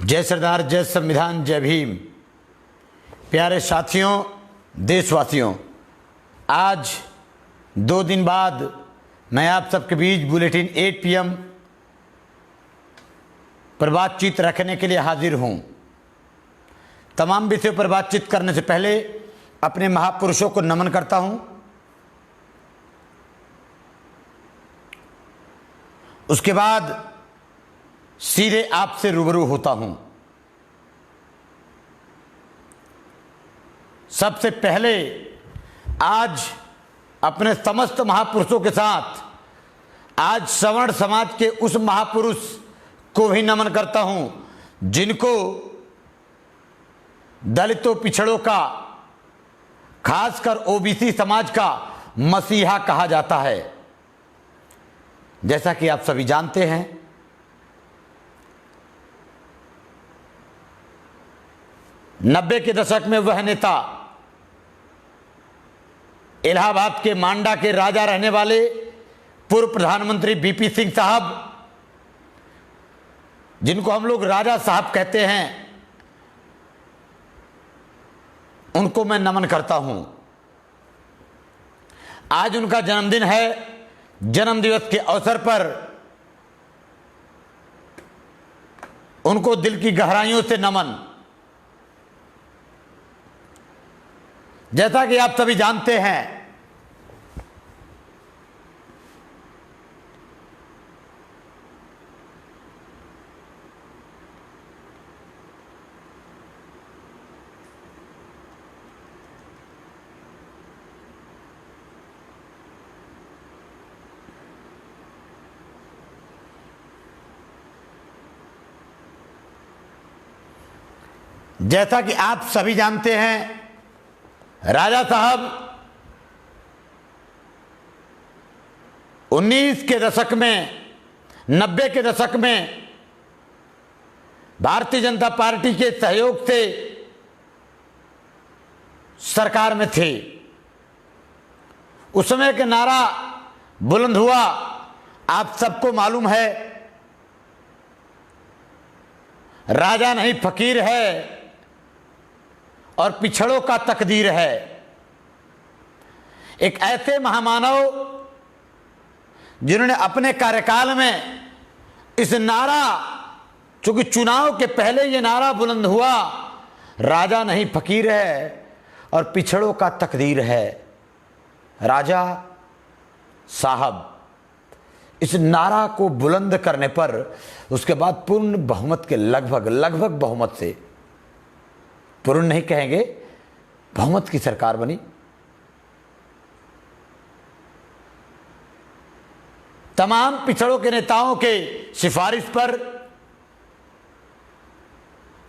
जय सरदार, जय संविधान, जय भीम। प्यारे साथियों, देशवासियों, आज 2 दिन बाद मैं आप सबके बीच बुलेटिन 8 PM पर बातचीत रखने के लिए हाजिर हूं। तमाम विषयों पर बातचीत करने से पहले अपने महापुरुषों को नमन करता हूं। उसके बाद सीधे आपसे रूबरू होता हूं। सबसे पहले आज अपने समस्त महापुरुषों के साथ आज सवर्ण समाज के उस महापुरुष को भी नमन करता हूं जिनको दलितों, पिछड़ों का, खासकर ओबीसी समाज का मसीहा कहा जाता है। जैसा कि आप सभी जानते हैं, नब्बे के दशक में वह नेता, इलाहाबाद के मांडा के राजा रहने वाले पूर्व प्रधानमंत्री बीपी सिंह साहब, जिनको हम लोग राजा साहब कहते हैं, उनको मैं नमन करता हूं। आज उनका जन्मदिन है। जन्मदिवस के अवसर पर उनको दिल की गहराइयों से नमन। जैसा कि आप सभी जानते हैं, जैसा कि आप सभी जानते हैं, राजा साहब 19 के दशक में, 90 के दशक में भारतीय जनता पार्टी के सहयोग से सरकार में थे। उस समय के नारा बुलंद हुआ, आप सबको मालूम है, राजा नहीं फकीर है और पिछड़ों का तकदीर है। एक ऐसे महामानव जिन्होंने अपने कार्यकाल में इस नारा, चूंकि चुनाव के पहले ये नारा बुलंद हुआ, राजा नहीं फकीर है और पिछड़ों का तकदीर है, राजा साहब, इस नारा को बुलंद करने पर उसके बाद पूर्ण बहुमत के लगभग बहुमत से, पूर्ण नहीं कहेंगे, बहुमत की सरकार बनी। तमाम पिछड़ों के नेताओं के सिफारिश पर,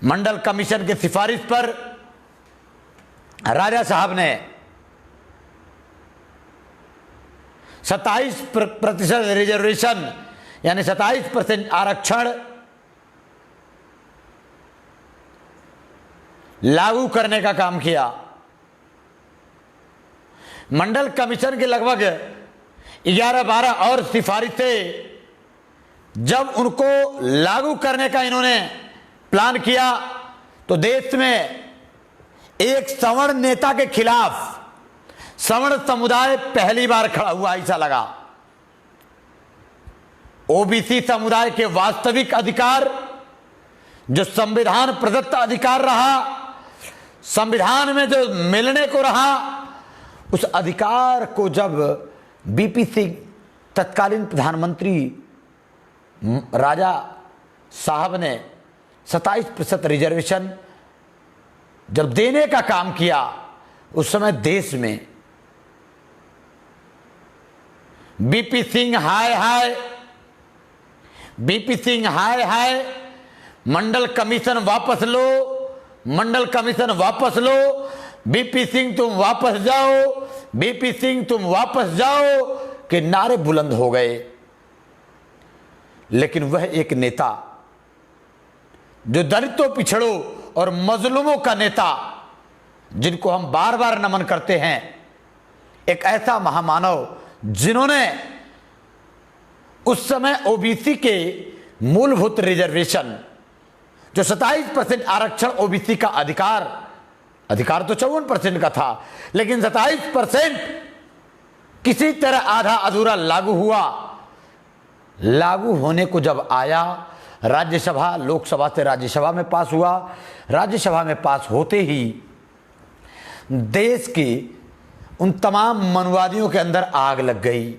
मंडल कमीशन के सिफारिश पर राजा साहब ने 27% रिजर्वेशन यानी 27% आरक्षण लागू करने का काम किया। मंडल कमीशन के लगभग 11-12 और सिफारिशें जब उनको लागू करने का इन्होंने प्लान किया तो देश में एक सवर्ण नेता के खिलाफ सवर्ण समुदाय पहली बार खड़ा हुआ ऐसा लगा। ओबीसी समुदाय के वास्तविक अधिकार, जो संविधान प्रदत्त अधिकार रहा, संविधान में जो मिलने को रहा, उस अधिकार को जब बीपी सिंह, तत्कालीन प्रधानमंत्री राजा साहब ने 27% रिजर्वेशन जब देने का काम किया, उस समय देश में बीपी सिंह हाय हाय, बीपी सिंह हाय हाय, मंडल कमीशन वापस लो, मंडल कमीशन वापस लो, बीपी सिंह तुम वापस जाओ, बीपी सिंह तुम वापस जाओ के नारे बुलंद हो गए। लेकिन वह एक नेता जो दलितों, पिछड़ों और मजलूमों का नेता, जिनको हम बार बार नमन करते हैं, एक ऐसा महामानव जिन्होंने उस समय ओबीसी के मूलभूत रिजर्वेशन जो 27% आरक्षण ओबीसी का अधिकार तो 54% का था, लेकिन 27% किसी तरह आधा अधूरा लागू हुआ। लागू होने को जब आया राज्यसभा, लोकसभा से राज्यसभा में पास हुआ। राज्यसभा में पास होते ही देश की उन तमाम मनुवादियों के अंदर आग लग गई।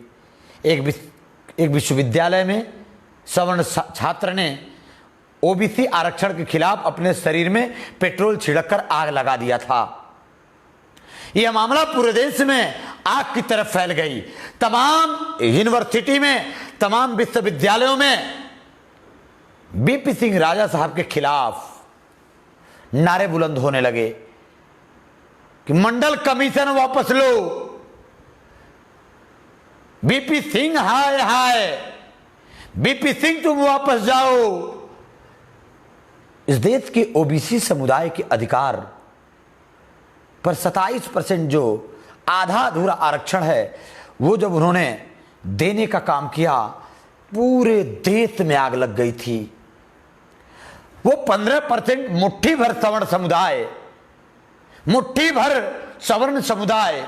एक विश्वविद्यालय में सवर्ण छात्र ने ओबीसी आरक्षण के खिलाफ अपने शरीर में पेट्रोल छिड़ककर आग लगा दिया था। यह मामला पूरे देश में आग की तरफ फैल गई। तमाम यूनिवर्सिटी में, तमाम विश्वविद्यालयों में बीपी सिंह राजा साहब के खिलाफ नारे बुलंद होने लगे कि मंडल कमीशन वापस लो, बीपी सिंह हाय हाय, बीपी सिंह तुम वापस जाओ। इस देश के ओबीसी समुदाय के अधिकार पर 27% जो आधा अधूरा आरक्षण है, वो जब उन्होंने देने का काम किया, पूरे देश में आग लग गई थी। वो 15% मुट्ठी भर सवर्ण समुदाय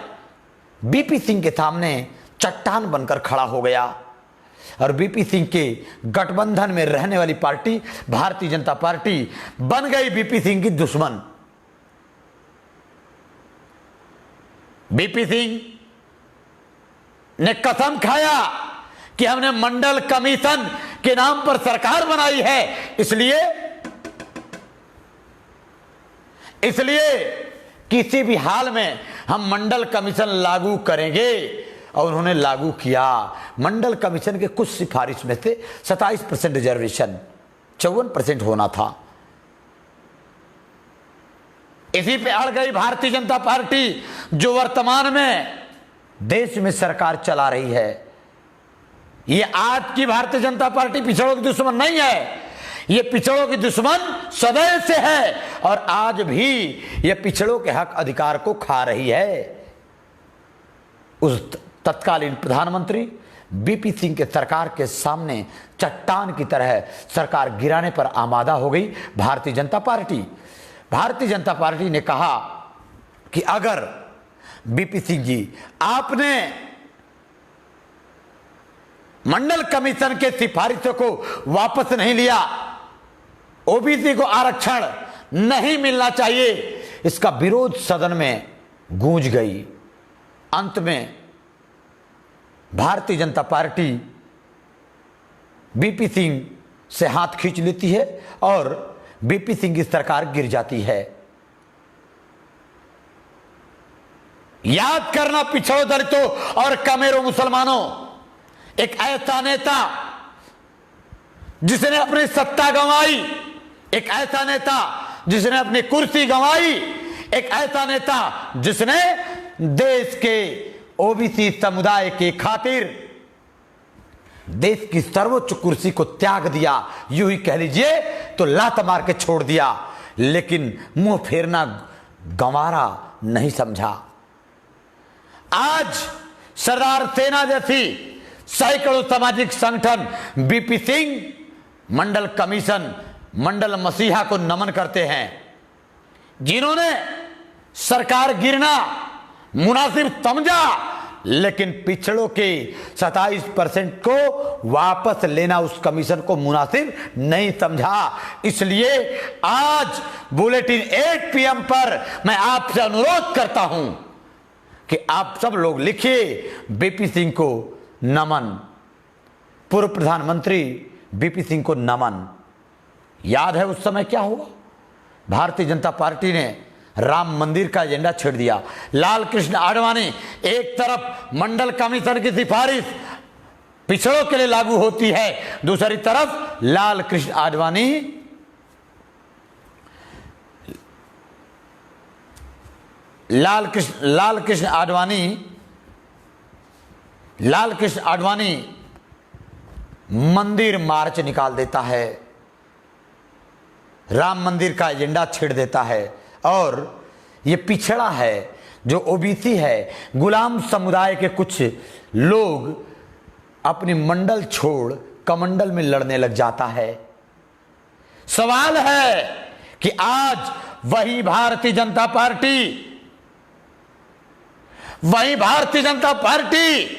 बीपी सिंह के सामने चट्टान बनकर खड़ा हो गया। और बीपी सिंह के गठबंधन में रहने वाली पार्टी भारतीय जनता पार्टी बन गई बीपी सिंह की दुश्मन। बीपी सिंह ने कसम खाया कि हमने मंडल कमीशन के नाम पर सरकार बनाई है, इसलिए किसी भी हाल में हम मंडल कमीशन लागू करेंगे। और उन्होंने लागू किया। मंडल कमीशन के कुछ सिफारिश में से 27% रिजर्वेशन 54% होना था। इसी पे अड़ गई भारतीय जनता पार्टी, जो वर्तमान में देश में सरकार चला रही है। ये आज की भारतीय जनता पार्टी पिछड़ों की दुश्मन नहीं है, ये पिछड़ों की दुश्मन सदैव से है और आज भी ये पिछड़ों के हक अधिकार को खा रही है। उस तत्कालीन प्रधानमंत्री बीपी सिंह के सरकार के सामने चट्टान की तरह सरकार गिराने पर आमादा हो गई भारतीय जनता पार्टी। भारतीय जनता पार्टी ने कहा कि अगर बीपी सिंह जी आपने मंडल कमीशन के सिफारिशों को वापस नहीं लिया, ओबीसी को आरक्षण नहीं मिलना चाहिए, इसका विरोध सदन में गूंज गई। अंत में भारतीय जनता पार्टी बीपी सिंह से हाथ खींच लेती है और बीपी सिंह की सरकार गिर जाती है। याद करना पिछड़ों, दलितों और कमेरों मुसलमानों, एक ऐसा नेता जिसने अपनी सत्ता गंवाई, एक ऐसा नेता जिसने अपनी कुर्सी गंवाई, एक ऐसा नेता जिसने देश के ओबीसी समुदाय के खातिर देश की सर्वोच्च कुर्सी को त्याग दिया, यूं ही कह लीजिए तो लात मार के छोड़ दिया, लेकिन मुंह फेरना गंवारा नहीं समझा। आज सरदार सेना जैसी सैकड़ों सामाजिक संगठन बीपी सिंह, मंडल कमीशन, मंडल मसीहा को नमन करते हैं, जिन्होंने सरकार गिरना मुनासिब समझा, लेकिन पिछड़ों के 27% को वापस लेना उस कमीशन को मुनासिब नहीं समझा। इसलिए आज बुलेटिन 8 PM पर मैं आपसे अनुरोध करता हूं कि आप सब लोग लिखिए बीपी सिंह को नमन, पूर्व प्रधानमंत्री बीपी सिंह को नमन। याद है उस समय क्या हुआ? भारतीय जनता पार्टी ने राम मंदिर का एजेंडा छेड़ दिया। लाल कृष्ण आडवाणी, एक तरफ मंडल कमीशन की सिफारिश पिछड़ों के लिए लागू होती है, दूसरी तरफ लाल कृष्ण आडवाणी मंदिर मार्च निकाल देता है, राम मंदिर का एजेंडा छेड़ देता है। और ये पिछड़ा है, जो ओबीसी है, गुलाम समुदाय के कुछ लोग अपनी मंडल छोड़ कमंडल में लड़ने लग जाता है। सवाल है कि आज वही भारतीय जनता पार्टी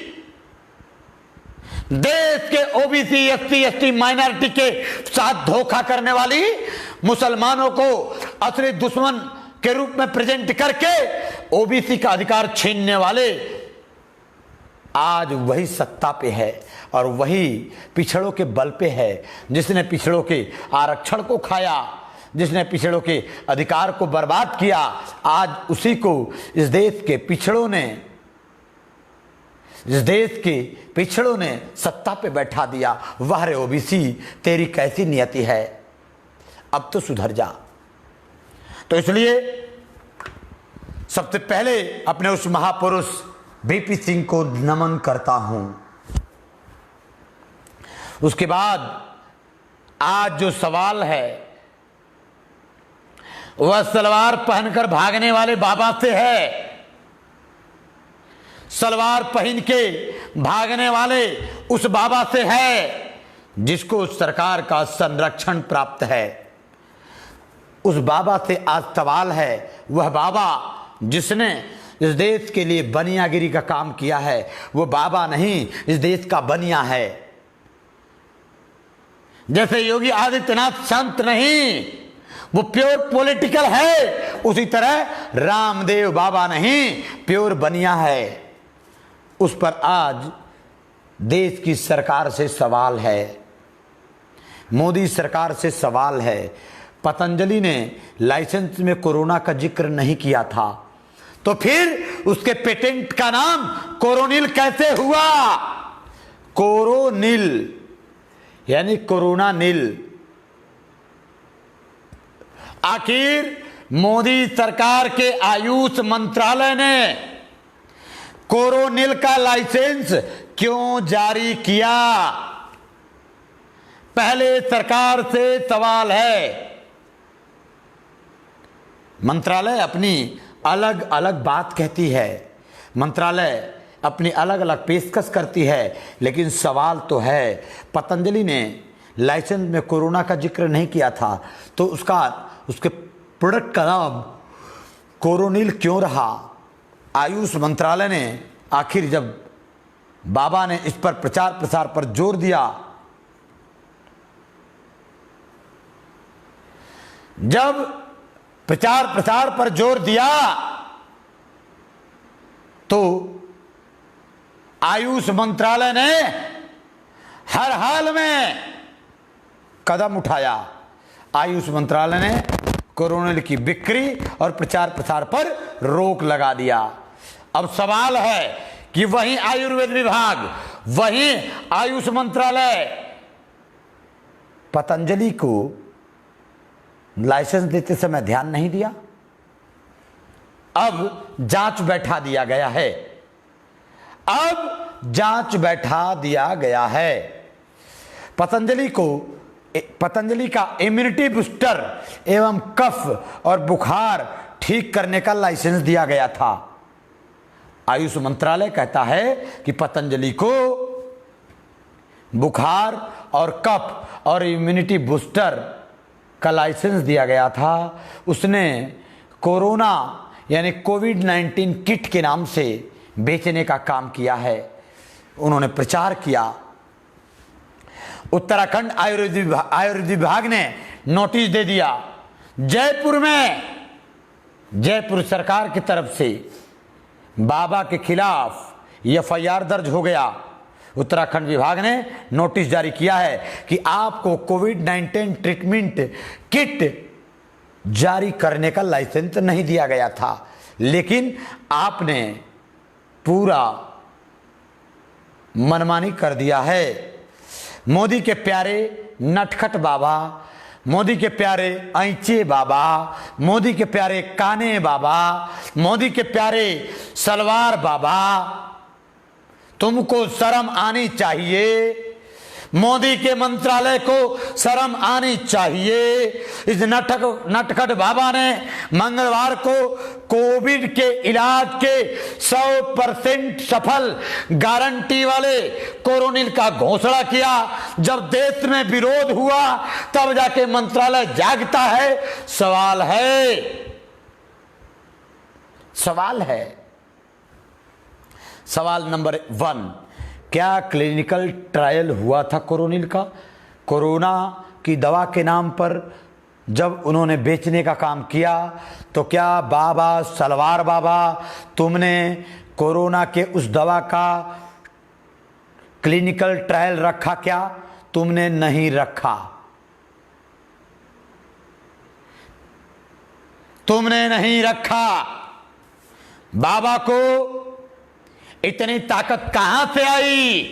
देश के ओबीसी, एससी, एसटी माइनॉरिटी के साथ धोखा करने वाली, मुसलमानों को असली दुश्मन के रूप में प्रेजेंट करके ओबीसी का अधिकार छीनने वाले, आज वही सत्ता पे है और वही पिछड़ों के बल पे है। जिसने पिछड़ों के आरक्षण को खाया, जिसने पिछड़ों के अधिकार को बर्बाद किया, आज उसी को इस देश के पिछड़ों ने सत्ता पे बैठा दिया। वाह रे ओबीसी, तेरी कैसी नियति है, अब तो सुधर जा। तो इसलिए सबसे पहले अपने उस महापुरुष बीपी सिंह को नमन करता हूं। उसके बाद आज जो सवाल है वह सलवार पहनकर भागने वाले बाबा से है। सलवार पहन के भागने वाले उस बाबा से है जिसको सरकार का संरक्षण प्राप्त है। उस बाबा से आज सवाल है। वह बाबा जिसने इस देश के लिए बनियागिरी का काम किया है, वो बाबा नहीं, इस देश का बनिया है। जैसे योगी आदित्यनाथ संत नहीं, वो प्योर पॉलिटिकल है, उसी तरह रामदेव बाबा नहीं, प्योर बनिया है। उस पर आज देश की सरकार से सवाल है, मोदी सरकार से सवाल है। पतंजलि ने लाइसेंस में कोरोना का जिक्र नहीं किया था, तो फिर उसके पेटेंट का नाम कोरोनिल कैसे हुआ? कोरोनिल यानी कोरोना नील। आखिर मोदी सरकार के आयुष मंत्रालय ने कोरोनिल का लाइसेंस क्यों जारी किया? पहले सरकार से सवाल है। मंत्रालय अपनी अलग अलग बात कहती है, मंत्रालय अपनी अलग अलग पेशकश करती है, लेकिन सवाल तो है। पतंजलि ने लाइसेंस में कोरोना का जिक्र नहीं किया था, तो उसके प्रोडक्ट का नाम कोरोनिल क्यों रहा? आयुष मंत्रालय ने आखिर जब बाबा ने इस पर प्रचार प्रसार पर जोर दिया, जब प्रचार प्रसार पर जोर दिया, तो आयुष मंत्रालय ने हर हाल में कदम उठाया। आयुष मंत्रालय ने कोरोनिल की बिक्री और प्रचार प्रसार पर रोक लगा दिया। अब सवाल है कि वही आयुर्वेद विभाग, वही आयुष मंत्रालय पतंजलि को लाइसेंस देते समय ध्यान नहीं दिया। अब जांच बैठा दिया गया है, अब जांच बैठा दिया गया है। पतंजलि का इम्यूनिटी बूस्टर एवं कफ और बुखार ठीक करने का लाइसेंस दिया गया था। आयुष मंत्रालय कहता है कि पतंजलि को बुखार और कफ और इम्यूनिटी बूस्टर का लाइसेंस दिया गया था। उसने कोरोना यानी कोविड-19 किट के नाम से बेचने का काम किया है, उन्होंने प्रचार किया। उत्तराखंड आयुर्वेद विभाग ने नोटिस दे दिया। जयपुर सरकार की तरफ से बाबा के खिलाफ एफआईआर दर्ज हो गया। उत्तराखंड विभाग ने नोटिस जारी किया है कि आपको कोविड-19 ट्रीटमेंट किट जारी करने का लाइसेंस नहीं दिया गया था, लेकिन आपने पूरा मनमानी कर दिया है। मोदी के प्यारे नटखट बाबा, मोदी के प्यारे ऐंचे बाबा, मोदी के प्यारे काने बाबा, मोदी के प्यारे सलवार बाबा, तुमको शर्म आनी चाहिए। मोदी के मंत्रालय को शर्म आनी चाहिए। इस नटखट बाबा ने मंगलवार को कोविड के इलाज के 100% सफल गारंटी वाले कोरोनिल का घोषणा किया। जब देश में विरोध हुआ तब जाके मंत्रालय जागता है। सवाल नंबर 1, क्या क्लिनिकल ट्रायल हुआ था कोरोनिल का? कोरोना की दवा के नाम पर जब उन्होंने बेचने का काम किया तो क्या बाबा सलवार बाबा तुमने कोरोना के उस दवा का क्लिनिकल ट्रायल रखा क्या? तुमने नहीं रखा। तुमने नहीं रखा। बाबा को इतनी ताकत कहां से आई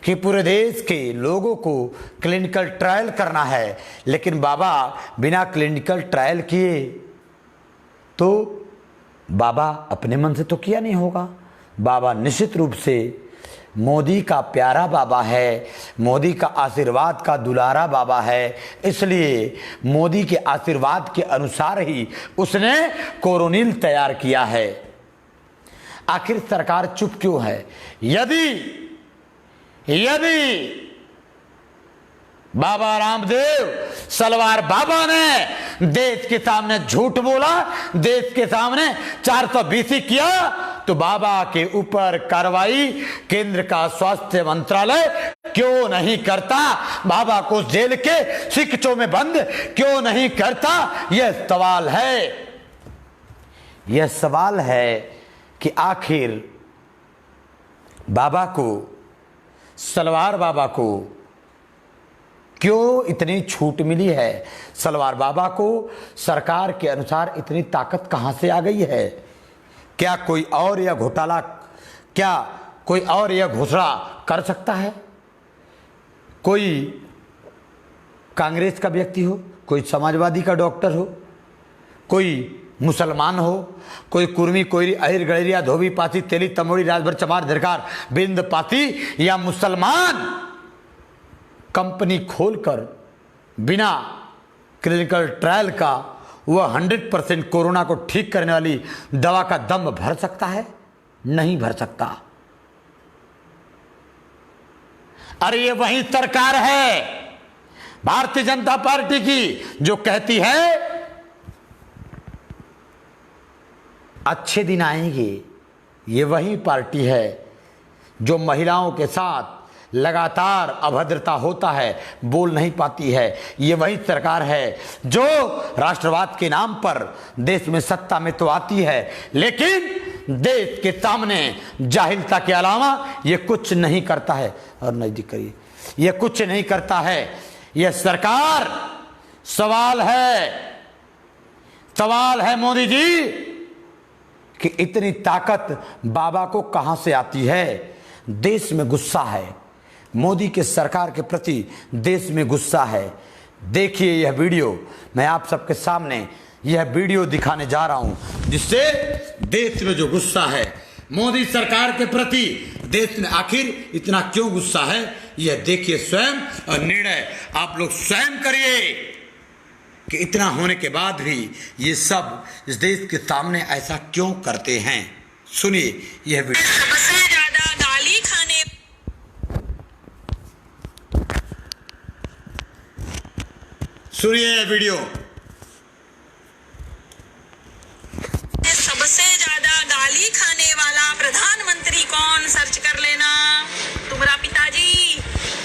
कि पूरे देश के लोगों को क्लिनिकल ट्रायल करना है, लेकिन बाबा बिना क्लिनिकल ट्रायल किए तो बाबा अपने मन से तो किया नहीं होगा। बाबा निश्चित रूप से मोदी का प्यारा बाबा है, मोदी का आशीर्वाद का दुलारा बाबा है, इसलिए मोदी के आशीर्वाद के अनुसार ही उसने कोरोनिल तैयार किया है। आखिर सरकार चुप क्यों है? यदि बाबा रामदेव सलवार बाबा ने देश के सामने झूठ बोला, देश के सामने 420 किया, तो बाबा के ऊपर कार्रवाई केंद्र का स्वास्थ्य मंत्रालय क्यों नहीं करता? बाबा को जेल के सिक्कों में बंद क्यों नहीं करता? यह सवाल है कि आखिर बाबा को, सलवार बाबा को क्यों इतनी छूट मिली है? सलवार बाबा को सरकार के अनुसार इतनी ताकत कहां से आ गई है? क्या कोई और यह घोषणा कर सकता है? कोई कांग्रेस का व्यक्ति हो, कोई समाजवादी का डॉक्टर हो, कोई मुसलमान हो, कोई कुर्मी, कोई अहिर गड़ेरिया, धोबी पाती, तेली तमोड़ी, राजभर चमार, धरकार, बिंद पाती या मुसलमान कंपनी खोलकर बिना क्लिनिकल ट्रायल का वह 100% कोरोना को ठीक करने वाली दवा का दम भर सकता है? नहीं भर सकता। अरे ये वही सरकार है भारतीय जनता पार्टी की जो कहती है अच्छे दिन आएंगे। ये वही पार्टी है जो महिलाओं के साथ लगातार अभद्रता होता है, बोल नहीं पाती है। ये वही सरकार है जो राष्ट्रवाद के नाम पर देश में सत्ता में तो आती है, लेकिन देश के सामने जाहिलता के अलावा ये कुछ नहीं करता है। और नजदीक करिए, ये कुछ नहीं करता है। यह सरकार, सवाल है मोदी जी कि इतनी ताकत बाबा को कहां से आती है? देश में गुस्सा है, मोदी के सरकार के प्रति देश में गुस्सा है। देखिए यह वीडियो, मैं आप सबके सामने यह वीडियो दिखाने जा रहा हूं, जिससे देश में जो गुस्सा है मोदी सरकार के प्रति, देश में आखिर इतना क्यों गुस्सा है, यह देखिए स्वयं और निर्णय आप लोग स्वयं करिए कि इतना होने के बाद भी ये सब इस देश के सामने ऐसा क्यों करते हैं। सुनिए यह वीडियो। सबसे ज्यादा गाली खाने, सुनिए यह वीडियो। सबसे ज्यादा गाली खाने वाला प्रधानमंत्री कौन, सर्च कर लेना। तुम्हारा पिताजी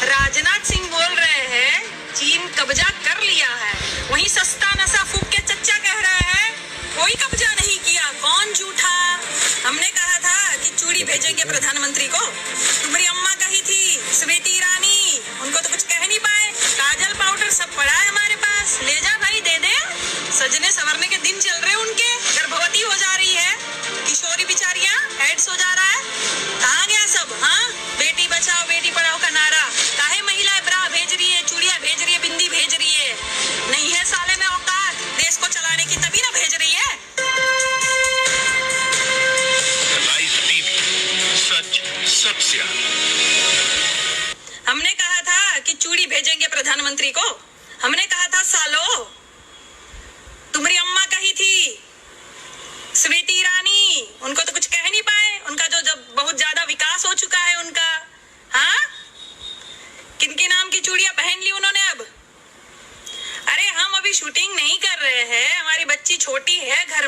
राजनाथ सिंह बोल रहे हैं चीन कब्जा कर लिया है, वहीं सस्ता नशा फूक के चच्चा कह रहा है कोई कब्जा नहीं किया। कौन झूठा? हमने कहा था कि चूड़ी भेजेंगे प्रधानमंत्री को, तुम्हारी अम्मा कही थी स्मृति ईरानी, उनको तो कुछ कह नहीं पाए। काजल पाउडर सब पड़ा है हमारे पास, ले जा भाई, दे दे। सजने संवरने के दिन चल रहे उनके, गर्भवती हो जा रही है, किशोरी बिचारियां, एड्स हो जा रहा है। कहाँ गया सब? हाँ, बेटी बचाओ बेटी पढ़ाओ का नारा, काहे महिलाएं ब्रा भेज रही है, चूड़ियां भेज रही है, बिंदी भेज रही है। नहीं है साले में औकात देश को चलाने की, तभी ना भेज रही है। सच सबसे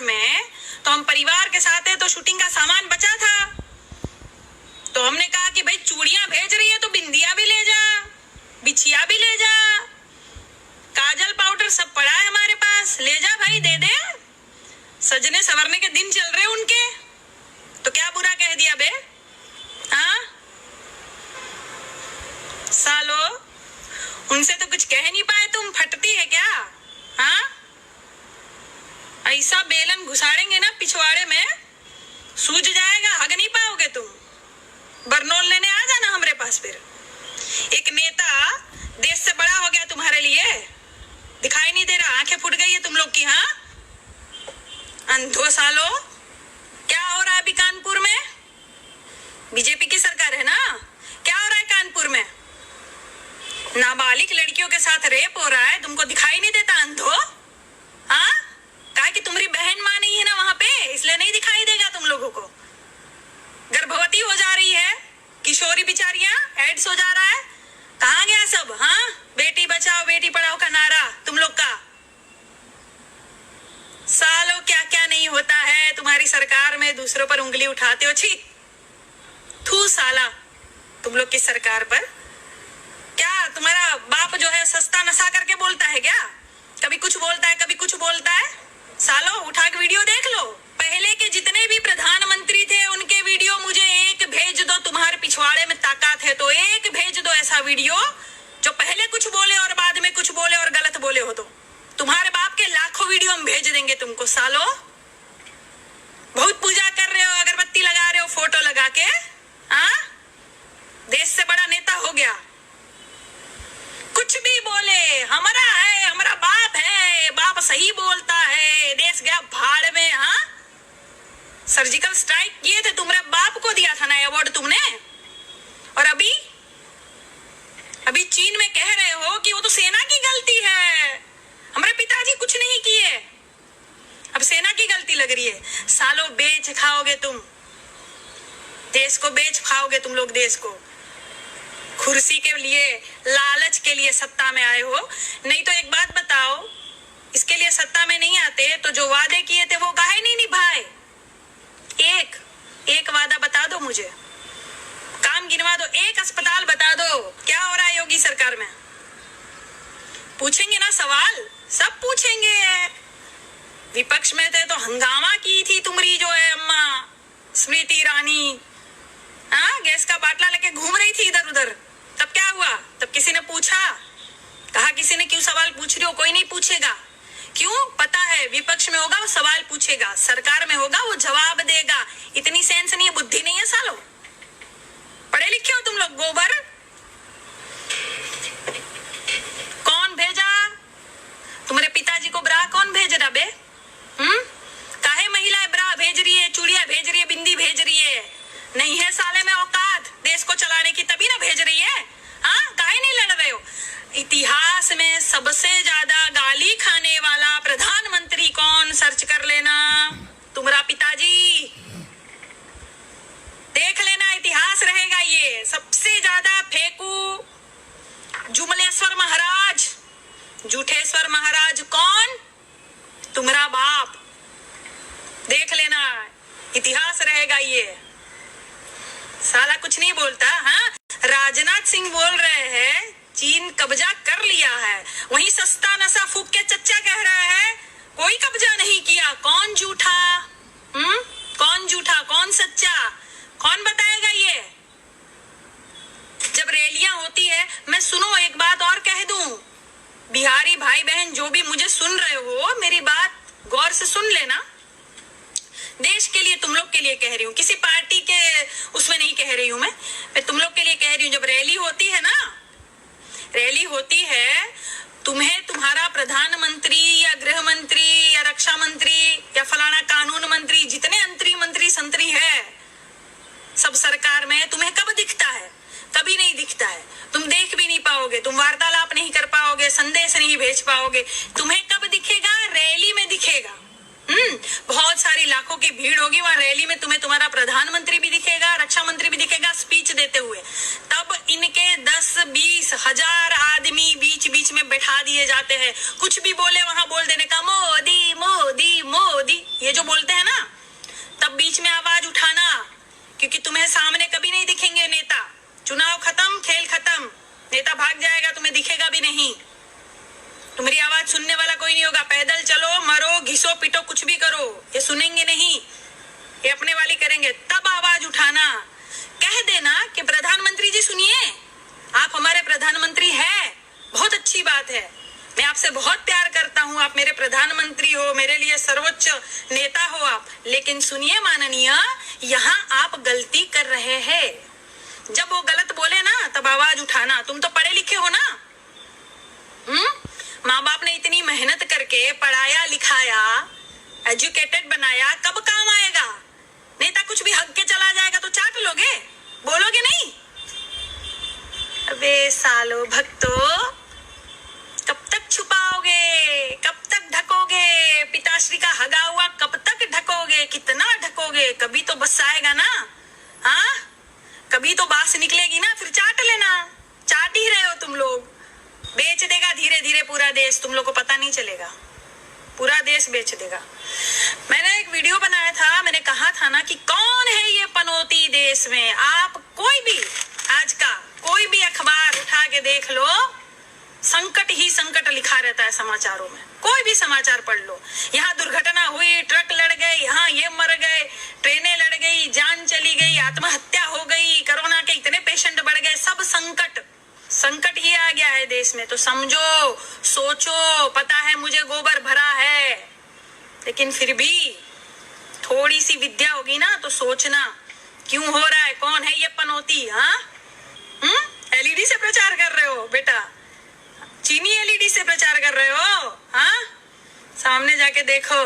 में, तो हम परिवार के साथ है, तो शूटिंग का सामान बचा था, तो हमने कहा कि भाई चूड़ियां भेज रही है तो बिंदिया भी ले जा, बिछिया भी ले जा, काजल पाउडर सब पड़ा है हमारे पास, ले जा भाई, दे दे। सजने सवरने के दिन चल रहे उनके, तो क्या बुरा कह दिया बे? हाँ सालो, उनसे तो कुछ कह नहीं पाए तुम, फटती है क्या? हाँ ऐसा बेलन घुसाड़ेंगे ना पिछवाड़े में, सूझ जाएगा, हग नहीं पाओगे तुम। बरनोल लेने आ जाना हमारे पास फिर। एक नेता देश से बड़ा हो गया तुम्हारे लिए, दिखाई नहीं दे रहा, आंखें फूट गई है तुम लोग की। हाँ अंधो सालो, क्या हो रहा है अभी कानपुर में? बीजेपी की सरकार है ना, क्या हो रहा है कानपुर में? नाबालिग लड़कियों के साथ रेप हो रहा है, तुमको दिखाई नहीं देता अंधो? हाँ कहा कि तुम्हारी बहन मां नहीं है ना वहां पे, इसलिए नहीं दिखाई देगा तुम लोगों को। गर्भवती हो जा रही है किशोरी बिचारियां, एड्स हो जा रहा है, कहाँ गया सब? हाँ बेटी बचाओ बेटी पढ़ाओ का नारा तुम लोग का। सालों क्या क्या नहीं होता है तुम्हारी सरकार में, दूसरों पर उंगली उठाते हो। छी थू साला तुम लोग की सरकार पर। क्या तुम्हारा बाप जो है सस्ता नशा करके बोलता है क्या? कभी कुछ बोलता है कभी कुछ बोलता है। सालो उठा के वीडियो देख लो, पहले के जितने भी प्रधानमंत्री थे उनके वीडियो मुझे एक भेज दो, तुम्हारे पिछवाड़े में ताकत है तो एक भेज दो ऐसा वीडियो जो पहले कुछ बोले और बाद में कुछ बोले और गलत बोले हो। तो तुम्हारे बाप के लाखों वीडियो हम भेज देंगे तुमको। सालो बहुत पूजा कर रहे हो, अगरबत्ती लगा रहे हो फोटो लगा के। हाँ देश से बड़ा नेता हो गया, कुछ भी बोले हमारा है, हमारा बाप है, बाप सही बोलता है, देश गया भाड़ में। हाँ सर्जिकल स्ट्राइक किए थे, तुम्हारे बाप को दिया था ना अवार्ड तुमने, और अभी चीन में कह रहे हो कि वो तो सेना की गलती है, हमारे पिताजी कुछ नहीं किए, अब सेना की गलती लग रही है। सालों बेच खाओगे तुम, देश को बेच खाओगे तुम लोग, देश को कुर्सी के लिए लालच के लिए सत्ता में आए हो। नहीं तो एक बात बताओ, इसके लिए सत्ता में नहीं आते तो जो वादे किए थे वो काहे नहीं निभाए? एक वादा बता दो मुझे, काम गिनवा दो, एक अस्पताल बता दो। क्या हो रहा है योगी सरकार में? पूछेंगे ना सवाल, सब पूछेंगे। विपक्ष में थे तो हंगामा की थी तुम्हारी जो है अम्मा स्मृति ईरानी, हाँ गैस का बाटला लेके घूम रही थी इधर उधर। तब क्या हुआ? तब किसी ने पूछा? कहा किसी ने क्यों सवाल पूछ रही हो? कोई नहीं पूछेगा। क्यों? पता है विपक्ष में होगा वो सवाल पूछेगा, सरकार में होगा वो जवाब देगा। इतनी सेंस नहीं है, बुद्धि नहीं है सालो, पढ़े लिखे हो तुम लोग। गोबर कौन भेजा? तुम्हारे पिताजी को ब्रा कौन भेज रहा बे? काहे महिलाएं ब्रा भेज रही है, चूड़ियां भेज रही है, बिंदी भेज रही है? नहीं है साले में औकात देश को चलाने की, तभी ना भेज रही है। हाँ काहे नहीं लड़ रहे हो? इतिहास में सबसे ज्यादा गाली खाने वाला प्रधानमंत्री कौन, सर्च कर लेना, तुम्हारा पिताजी। देख लेना, इतिहास रहेगा ये। सबसे ज्यादा फेंकू जुमलेश्वर महाराज, जूठेश्वर महाराज कौन? तुम्हारा बाप। देख लेना, इतिहास रहेगा ये। साला कुछ नहीं बोलता। हाँ राजनाथ सिंह बोल रहे हैं चीन कब्जा कर लिया है, वहीं सस्ता नशा फूक के चच्चा कह रहे हैं कोई कब्जा नहीं किया। कौन झूठा? कौन झूठा कौन सच्चा? कौन बताएगा ये? जब रैलियां होती है, मैं सुनो एक बात और कह दूं, बिहारी भाई बहन जो भी मुझे सुन रहे हो, मेरी बात गौर से सुन लेना। देश के लिए, तुम लोग के लिए कह रही हूँ, किसी पार्टी के उसमें नहीं कह रही हूँ मैं तुम लोग के लिए कह रही हूँ। जब रैली होती है ना, रैली होती है, तुम्हें तुम्हारा प्रधानमंत्री या गृह मंत्री या रक्षा मंत्री या फलाना कानून मंत्री, जितने मंत्री संतरी है सब सरकार में, तुम्हें कब दिखता है? कभी नहीं दिखता है। तुम देख भी नहीं पाओगे, तुम वार्तालाप नहीं कर पाओगे, संदेश नहीं भेज पाओगे। तुम्हें कब दिखेगा? रैली में दिखेगा। बहुत सारी लाखों की भीड़ होगी वहां रैली में, तुम्हें तुम्हारा प्रधानमंत्री भी दिखेगा, रक्षा मंत्री भी दिखेगा स्पीच देते हुए। तब इनके 10-20 हजार आदमी बीच बीच में बैठा दिए जाते हैं, कुछ भी बोले वहां बोल देने का मोदी मोदी मोदी। ये जो दिखेगा भी नहीं। तुम्हारी आवाज सुनने वाला कोई नहीं होगा। पैदल चलो, मरो, घिसो, पिटो, कुछ भी करो, ये सुनेंगे नहीं। ये अपने वाली करेंगे। तब आवाज उठाना, कह देना कि प्रधानमंत्री जी सुनिए, आप हमारे प्रधानमंत्री हैं, बहुत अच्छी बात है, मैं आपसे बहुत प्यार करता हूं, आप मेरे प्रधानमंत्री हो, मेरे लिए सर्वोच्च नेता हो आप, लेकिन सुनिए माननीय, यहाँ आप गलती कर रहे हैं। जब वो गलत बोले ना तब आवाज उठाना। तुम तो पढ़े लिखे हो ना, माँ बाप ने इतनी मेहनत करके पढ़ाया लिखाया, एजुकेटेड बनाया, कब काम आएगा? नेता कुछ भी हक के चला जाएगा तो चाट लोगे, बोलोगे नहीं? अबे सालो भक्तों, कब तक छुपाओगे, कब तक ढकोगे? पिताश्री का हगा हुआ कब तक ढकोगे? कितना ढकोगे? कभी तो बस आएगा ना, हाँ? कभी तो बास निकलेगी ना, फिर चाट लेना। चाट ही रहे हो तुम लोग। बेच देगा धीरे धीरे पूरा देश, तुम लोग को पता नहीं चलेगा, पूरा देश बेच देगा। मैंने एक वीडियो बनाया था, मैंने कहा था ना कि कौन है ये पनौती देश में। आप कोई भी आज का कोई भी अखबार उठा के देख लो, संकट ही संकट लिखा रहता है समाचारों में। कोई भी समाचार पढ़ लो, यहाँ दुर्घटना हुई, ट्रक लड़ गए, यहाँ ये मर गए, ट्रेनें लड़ गई, जान चली गई, आत्महत्या हो गई, कोरोना के इतने पेशेंट बढ़ गए, सब संकट संकट ही आ गया है देश में। तो समझो, सोचो, पता है मुझे गोबर भरा है, लेकिन फिर भी थोड़ी सी विद्या होगी ना तो सोचना क्यों हो रहा है, कौन है ये पनौती। हाँ, एलईडी से प्रचार कर रहे हो बेटा, चीनी एलईडी से प्रचार कर रहे हो। हाँ, सामने जाके देखो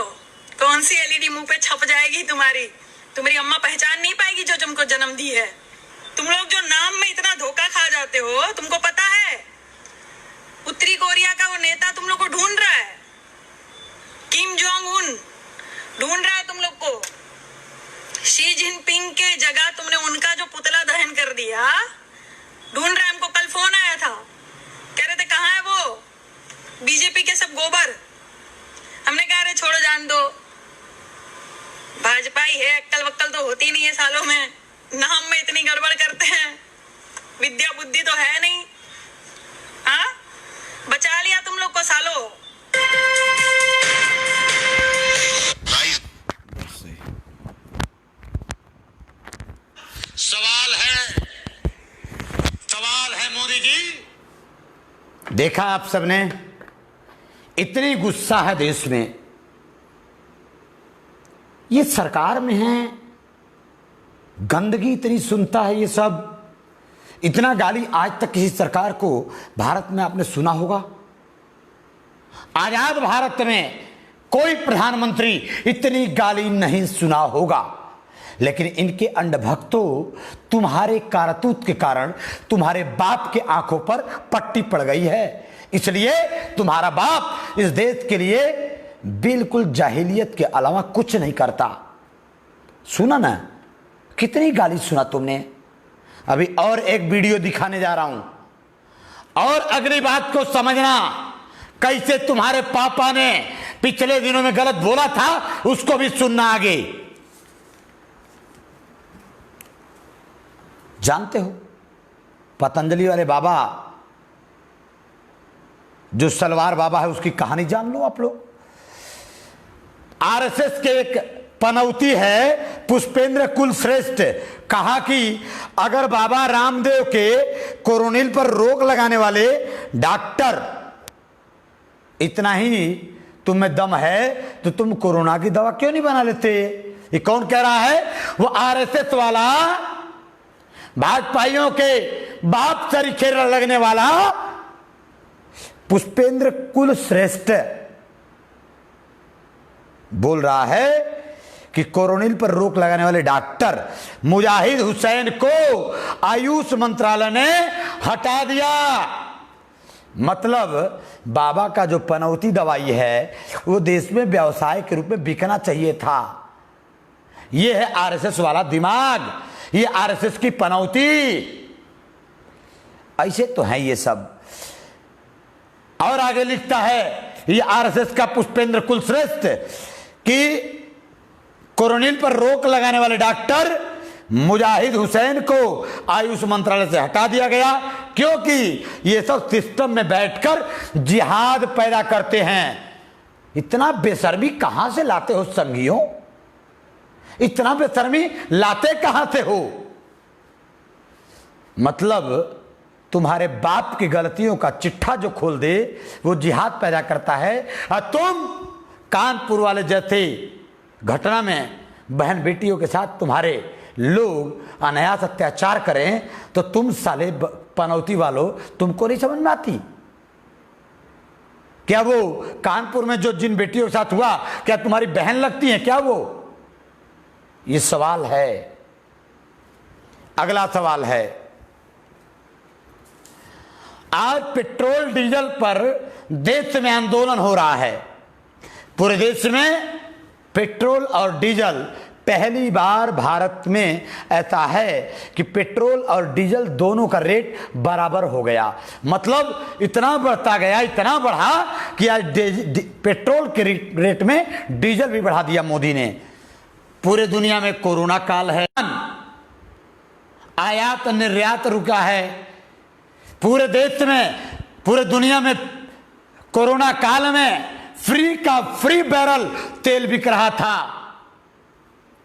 कौन सी एलईडी मुंह पे छप जाएगी तुम्हारी अम्मा पहचान नहीं पाएगी जो तुमको जन्म दी है। तुम लोग जो नाम में इतना धोखा खा जाते हो, तुमको पता है उत्तरी कोरिया का वो नेता तुम लोग को ढूंढ रहा है, किम जोंग उन ढूंढ रहा है तुम लोग को। शी जिनपिंग के जगह तुमने उनका जो पुतला दहन कर दिया, ढूंढ रहा है। हमको कल फोन आया था, कह रहे थे कहाँ है वो बीजेपी के सब गोबर। हमने कहा अरे छोड़ो, जान दो, भाजपा ही है, अक्कल वक्कल तो होती नहीं है सालों में, नाम में इतनी गड़बड़ करते हैं, विद्या बुद्धि तो है नहीं। हाँ, बचा लिया तुम लोग को सालो। सवाल है मोदी जी, देखा आप सबने, इतनी गुस्सा है देश में, ये सरकार में है, गंदगी इतनी सुनता है, ये सब इतना गाली आज तक किसी सरकार को भारत में आपने सुना होगा? आजाद भारत में कोई प्रधानमंत्री इतनी गाली नहीं सुना होगा, लेकिन इनके अंधभक्तों, तुम्हारे कारतूत के कारण तुम्हारे बाप के आंखों पर पट्टी पड़ गई है, इसलिए तुम्हारा बाप इस देश के लिए बिल्कुल जाहिलियत के अलावा कुछ नहीं करता। सुना ना, कितनी गाली सुना तुमने। अभी और एक वीडियो दिखाने जा रहा हूं, और अगली बात को समझना, कैसे तुम्हारे पापा ने पिछले दिनों में गलत बोला था उसको भी सुनना आगे। जानते हो पतंजलि वाले बाबा, जो सलवार बाबा है, उसकी कहानी जान लो आप लोग। आरएसएस के एक पनौती है पुष्पेंद्र कुलश्रेष्ठ, कहा कि अगर बाबा रामदेव के कोरोनिल पर रोक लगाने वाले डॉक्टर इतना ही तुम में दम है तो तुम कोरोना की दवा क्यों नहीं बना लेते? ये कौन कह रहा है? वो आरएसएस वाला, भाजपाइयों के बाप सरीखे लगने वाला पुष्पेंद्र कुलश्रेष्ठ बोल रहा है कि कोरोनिल पर रोक लगाने वाले डॉक्टर मुजाहिद हुसैन को आयुष मंत्रालय ने हटा दिया। मतलब बाबा का जो पनौती दवाई है वो देश में व्यवसाय के रूप में बिकना चाहिए था। यह है आरएसएस वाला दिमाग, ये आरएसएस की पनौती। ऐसे तो है ये सब। और आगे लिखता है ये आरएसएस का पुष्पेंद्र कुलश्रेष्ठ कि कोरोनिल पर रोक लगाने वाले डॉक्टर मुजाहिद हुसैन को आयुष मंत्रालय से हटा दिया गया, क्योंकि ये सब सिस्टम में बैठकर जिहाद पैदा करते हैं। इतना बेशर्मी कहां से लाते हो संघियों? इतना बेशर्मी लाते कहां से हो? मतलब तुम्हारे बाप की गलतियों का चिट्ठा जो खोल दे वो जिहाद पैदा करता है, और तुम कानपुर वाले जैसे घटना में बहन बेटियों के साथ तुम्हारे लोग अनायास अत्याचार करें तो तुम साले पनौती वालों, तुमको नहीं समझ में आती क्या? वो कानपुर में जो जिन बेटियों के साथ हुआ, क्या तुम्हारी बहन लगती है क्या वो? ये सवाल है। अगला सवाल है, आज पेट्रोल डीजल पर देश में आंदोलन हो रहा है। पूरे देश में पेट्रोल और डीजल, पहली बार भारत में ऐसा है कि पेट्रोल और डीजल दोनों का रेट बराबर हो गया। मतलब इतना बढ़ता गया, इतना बढ़ा कि आज पेट्रोल के रेट में डीजल भी बढ़ा दिया मोदी ने। पूरे दुनिया में कोरोना काल है, आयात निर्यात रुका है। पूरे देश में, पूरे दुनिया में कोरोना काल में फ्री का फ्री बैरल तेल बिक रहा था।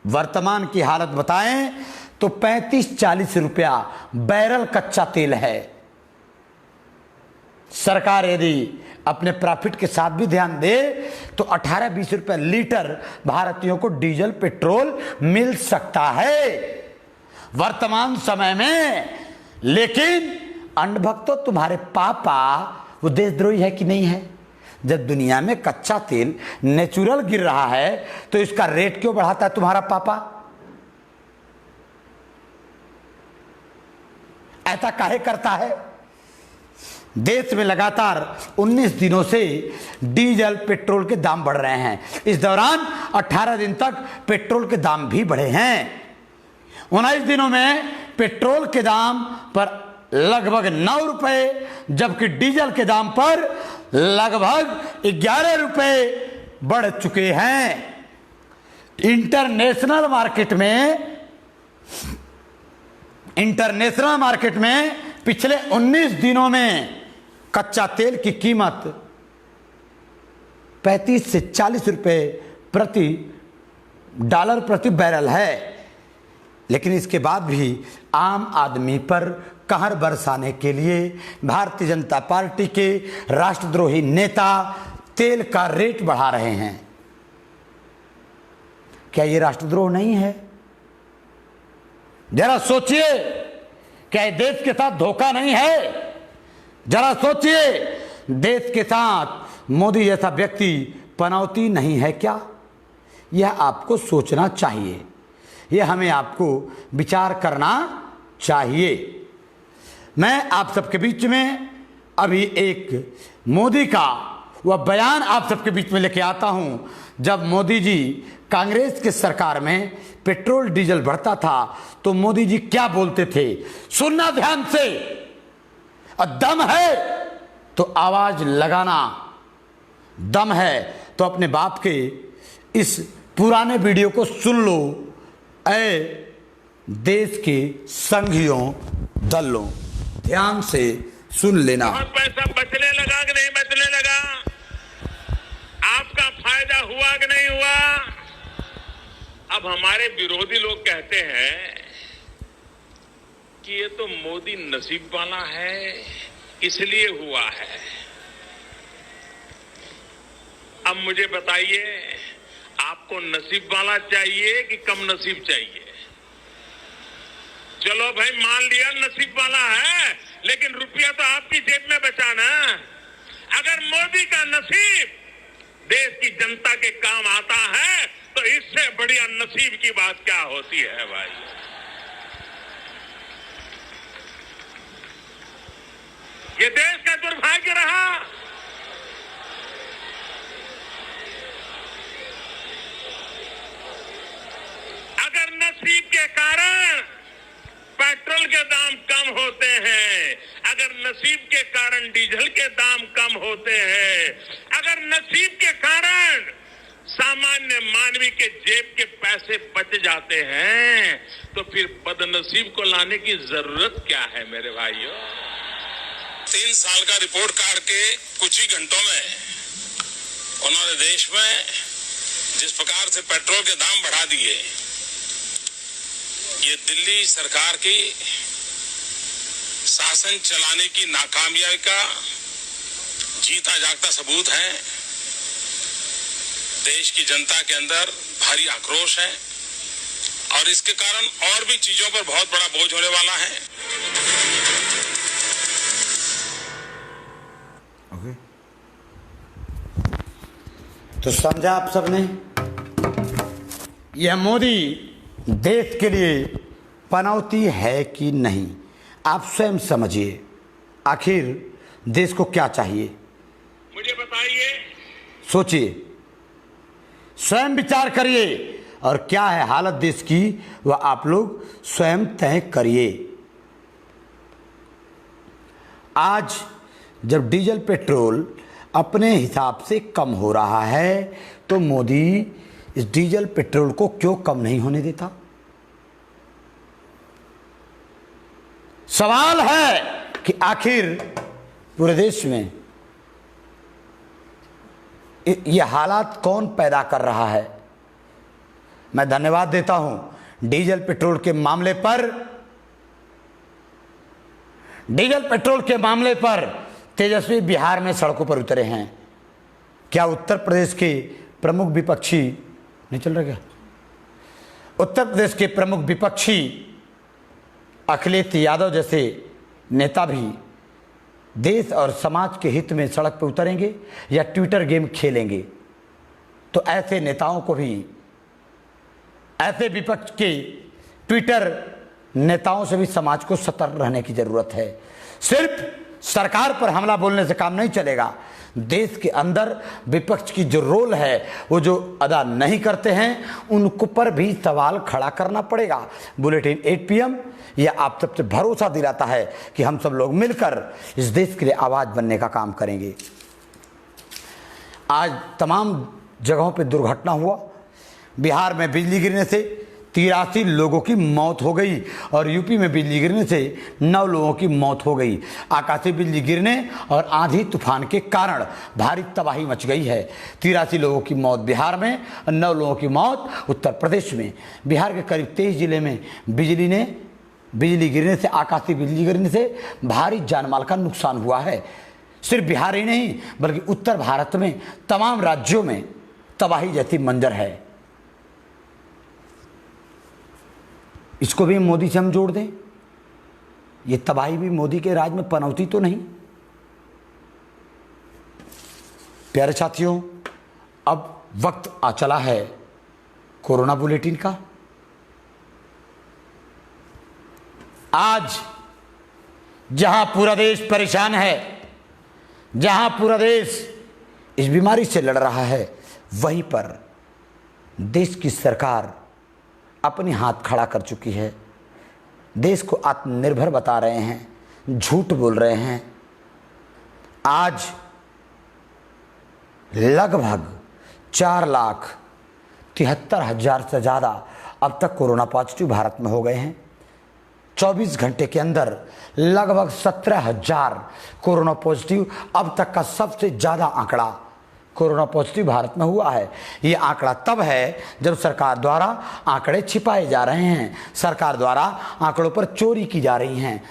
वर्तमान की हालत बताएं तो 35-40 रुपया बैरल कच्चा तेल है। सरकार यदि अपने प्रॉफिट के साथ भी ध्यान दे तो 18-20 रुपया लीटर भारतीयों को डीजल पेट्रोल मिल सकता है वर्तमान समय में। लेकिन अंधभक्तों, तुम्हारे पापा वो देशद्रोही है कि नहीं है? जब दुनिया में कच्चा तेल नेचुरल गिर रहा है तो इसका रेट क्यों बढ़ाता है तुम्हारा पापा? ऐसा काहे करता है? देश में लगातार 19 दिनों से डीजल पेट्रोल के दाम बढ़ रहे हैं। इस दौरान 18 दिन तक पेट्रोल के दाम भी बढ़े हैं। 19 दिनों में पेट्रोल के दाम पर लगभग 9 रुपए, जबकि डीजल के दाम पर लगभग 11 रुपए बढ़ चुके हैं। इंटरनेशनल मार्केट में पिछले 19 दिनों में कच्चा तेल की कीमत 35 से 40 रुपए प्रति डॉलर प्रति बैरल है। लेकिन इसके बाद भी आम आदमी पर कहर बरसाने के लिए भारतीय जनता पार्टी के राष्ट्रद्रोही नेता तेल का रेट बढ़ा रहे हैं। क्या ये राष्ट्रद्रोह नहीं है? जरा सोचिए, क्या देश के साथ धोखा नहीं है? जरा सोचिए, देश के साथ मोदी जैसा व्यक्ति पनौती नहीं है क्या? यह आपको सोचना चाहिए, यह हमें आपको विचार करना चाहिए। मैं आप सबके बीच में अभी एक मोदी का वह बयान आप सबके बीच में लेके आता हूं। जब मोदी जी कांग्रेस के सरकार में पेट्रोल डीजल बढ़ता था तो मोदी जी क्या बोलते थे, सुनना ध्यान से। और दम है तो आवाज लगाना, दम है तो अपने बाप के इस पुराने वीडियो को सुन लो। ऐ देश के संघियों दलों, ध्यान से सुन लेना। बहुत पैसा बचने लगा कि नहीं बचने लगा? आपका फायदा हुआ कि नहीं हुआ? अब हमारे विरोधी लोग कहते हैं कि ये तो मोदी नसीब वाला है इसलिए हुआ है। अब मुझे बताइए, आपको नसीब वाला चाहिए कि कम नसीब चाहिए? चलो भाई, मान लिया नसीब वाला है, लेकिन रुपया तो आपकी जेब में बचा ना। अगर मोदी का नसीब देश की जनता के काम आता है तो इससे बढ़िया नसीब की बात क्या होती है भाई? ये देश का दुर्भाग्य रहा। अगर नसीब के कारण पेट्रोल के दाम कम होते हैं, अगर नसीब के कारण डीजल के दाम कम होते हैं, अगर नसीब के कारण सामान्य मानवी के जेब के पैसे बच जाते हैं तो फिर बदनसीब को लाने की जरूरत क्या है मेरे भाइयों। 3 साल का रिपोर्ट कार्ड के कुछ ही घंटों में उन्होंने देश में जिस प्रकार से पेट्रोल के दाम बढ़ा दिए, ये दिल्ली सरकार की शासन चलाने की नाकामयाबी का जीता जागता सबूत है। देश की जनता के अंदर भारी आक्रोश है और इसके कारण और भी चीजों पर बहुत बड़ा बोझ होने वाला है। तो समझा आप सबने, यह मोदी देश के लिए पनौती है कि नहीं? आप स्वयं समझिए, आखिर देश को क्या चाहिए, मुझे बताइए, सोचिए, स्वयं विचार करिए और क्या है हालत देश की वह आप लोग स्वयं तय करिए। आज जब डीजल पेट्रोल अपने हिसाब से कम हो रहा है तो मोदी इस डीजल पेट्रोल को क्यों कम नहीं होने देता? सवाल है कि आखिर पूरे देश में यह हालात कौन पैदा कर रहा है? मैं धन्यवाद देता हूं डीजल पेट्रोल के मामले पर तेजस्वी बिहार में सड़कों पर उतरे हैं। क्या उत्तर प्रदेश के प्रमुख विपक्षी नहीं चल रहा क्या? उत्तर प्रदेश के प्रमुख विपक्षी अखिलेश यादव जैसे नेता भी देश और समाज के हित में सड़क पर उतरेंगे या ट्विटर गेम खेलेंगे? तो ऐसे नेताओं को भी, ऐसे विपक्ष के ट्विटर नेताओं से भी समाज को सतर्क रहने की जरूरत है। सिर्फ सरकार पर हमला बोलने से काम नहीं चलेगा। देश के अंदर विपक्ष की जो रोल है वो जो अदा नहीं करते हैं उनको पर भी सवाल खड़ा करना पड़ेगा। बुलेटिन 8 PM यह आप सबसे भरोसा दिलाता है कि हम सब लोग मिलकर इस देश के लिए आवाज बनने का काम करेंगे। आज तमाम जगहों पे दुर्घटना हुआ। बिहार में बिजली गिरने से 83 लोगों की मौत हो गई और यूपी में बिजली गिरने से 9 लोगों की मौत हो गई। आकाशीय बिजली गिरने और आंधी तूफान के कारण भारी तबाही मच गई है। 83 लोगों की मौत बिहार में और 9 लोगों की मौत उत्तर प्रदेश में। बिहार के करीब 23 जिले में बिजली गिरने से, आकाशीय बिजली गिरने से भारी जानमाल का नुकसान हुआ है। सिर्फ बिहार ही नहीं बल्कि उत्तर भारत में तमाम राज्यों में तबाही जैसी मंजर है। इसको भी मोदी से हम जोड़ दें, ये तबाही भी मोदी के राज में पनौती तो नहीं? प्यारे साथियों, अब वक्त आ चला है कोरोना बुलेटिन का। आज जहां पूरा देश परेशान है, जहां पूरा देश इस बीमारी से लड़ रहा है, वहीं पर देश की सरकार अपनी हाथ खड़ा कर चुकी है। देश को आत्मनिर्भर बता रहे हैं, झूठ बोल रहे हैं। आज लगभग 4,73,000 से ज़्यादा अब तक कोरोना पॉजिटिव भारत में हो गए हैं। 24 घंटे के अंदर लगभग 17,000 कोरोना पॉजिटिव अब तक का सबसे ज़्यादा आंकड़ा कोरोना पॉजिटिव भारत में हुआ है। ये आंकड़ा तब है जब सरकार द्वारा आंकड़े छिपाए जा रहे हैं, सरकार द्वारा आंकड़ों पर चोरी की जा रही हैं।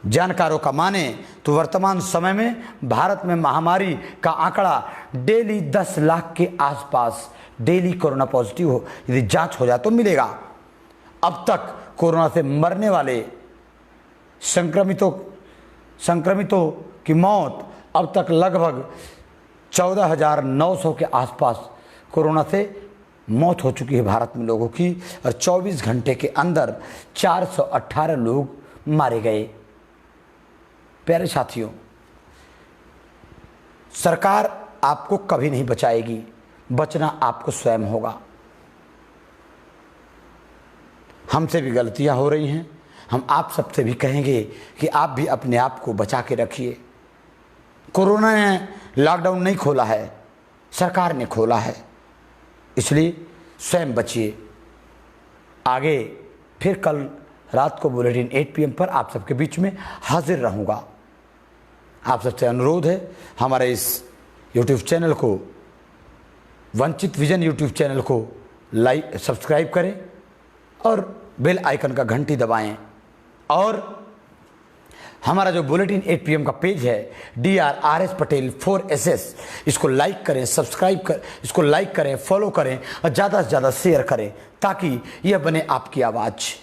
जानकारों का माने तो वर्तमान समय में भारत में महामारी का आंकड़ा डेली 10 लाख के आसपास डेली कोरोना पॉजिटिव हो यदि जांच हो जाए तो मिलेगा। अब तक कोरोना से मरने वाले संक्रमितों की मौत अब तक लगभग 14,900 के आसपास कोरोना से मौत हो चुकी है भारत में लोगों की, और 24 घंटे के अंदर 418 लोग मारे गए। प्यारे साथियों, सरकार आपको कभी नहीं बचाएगी, बचना आपको स्वयं होगा। हमसे भी गलतियां हो रही हैं, हम आप सबसे भी कहेंगे कि आप भी अपने आप को बचा के रखिए। कोरोना ने लॉकडाउन नहीं खोला है, सरकार ने खोला है। इसलिए स्वयं बचिए। आगे फिर कल रात को बुलेटिन 8 PM पर आप सबके बीच में हाजिर रहूँगा। आप सबसे अनुरोध है, हमारे इस यूट्यूब चैनल को, वंचित विजन यूट्यूब चैनल को लाइक सब्सक्राइब करें और बेल आइकन का घंटी दबाएं। और हमारा जो बुलेटिन 8 PM का पेज है DRRS पटेल 4SS, इसको लाइक करें, इसको लाइक करें, फॉलो करें और ज़्यादा से ज़्यादा शेयर करें, ताकि यह बने आपकी आवाज़।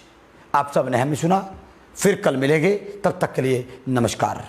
आप सब ने हमें सुना, फिर कल मिलेंगे, तब तक के लिए नमस्कार।